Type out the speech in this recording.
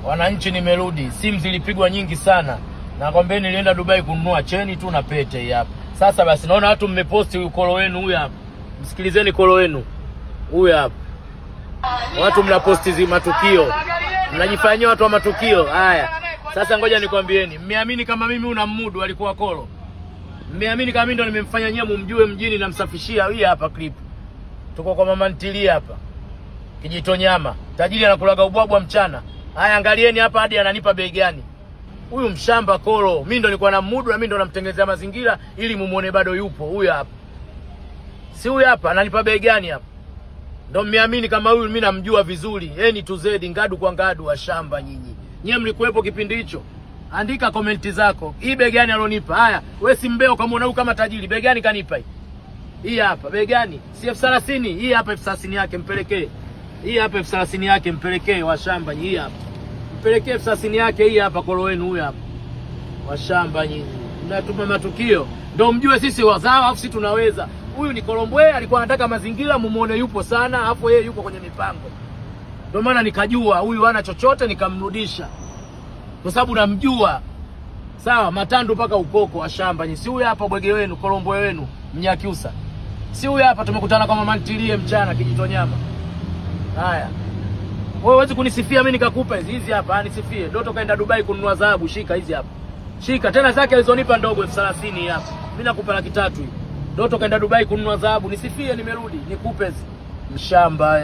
Wananchi, nimerudi. Simu zilipigwa nyingi sana. Nakwambia nilienda Dubai kununua cheni tu na pete hii hapa. Sasa basi naona watu mmeposti huyu kolo wenu huyu hapa. Msikilizeni kolo wenu. Huyu hapa. Watu mnaposti zi matukio. Mnajifanyia watu wa matukio. Haya. Sasa ngoja nikwambieni. Mmeamini kama mimi unamudu alikuwa kolo? Mmeamini kama mimi ndo nimemfanya nyie mumjue mjini na msafishia hii hapa clip. Tuko kwa mama ntilia hapa. Kijitonyama. Tajiri anakulaga ubwabwa mchana. Haya, angalieni hapa hadi ananipa bei gani. Huyu mshamba kolo. Mimi ndo nilikuwa namudu na mimi ndo namtengenezea mazingira ili mumuone bado yupo. Huyu hapa. Si huyu hapa ananipa bei gani hapa? Ndo mmeamini kama huyu mimi namjua vizuri. Eni to Z, ngadu kwa ngadu wa shamba nyinyi. Nyie mlikuwepo kipindi hicho. Andika komenti zako. Hii bei gani alonipa? Haya, wewe si mbeo kama unaona kama tajiri. Bei gani kanipa hii? Hii hapa bei gani? Si F30. Hii hapa F30 yake mpelekee. Hii hapa F30 yake mpelekee wa shamba nyinyi. Hii hapa. Mpelekee F30 yake hii hapa kolo wenu huyu hapa. Wa shamba nyinyi. Mnatuma matukio. Ndio mjue sisi wazao afu sisi tunaweza. Huyu ni Kolombwe, alikuwa anataka mazingira mumuone yupo sana, afu yeye yuko kwenye mipango. Ndio maana nikajua huyu hana chochote nikamrudisha. Kwa sababu namjua. Sawa, matandu mpaka ukoko wa shamba nyinyi. Si huyu hapa bwege wenu, Kolombwe wenu, Mnyakyusa. Si huyu hapa tumekutana kwa mama ntilie mchana Kijitonyama. Haya. Wewe huwezi kunisifia mimi nikakupa hizi hapa, nisifie. Ndoto kaenda Dubai kununua dhahabu, shika hizi hapa. Shika tena zake alizonipa ndogo F30 hapa. Mimi nakupa 300 hii. Ndoto kaenda Dubai kununua dhahabu, nisifie nimerudi, nikupe mshamba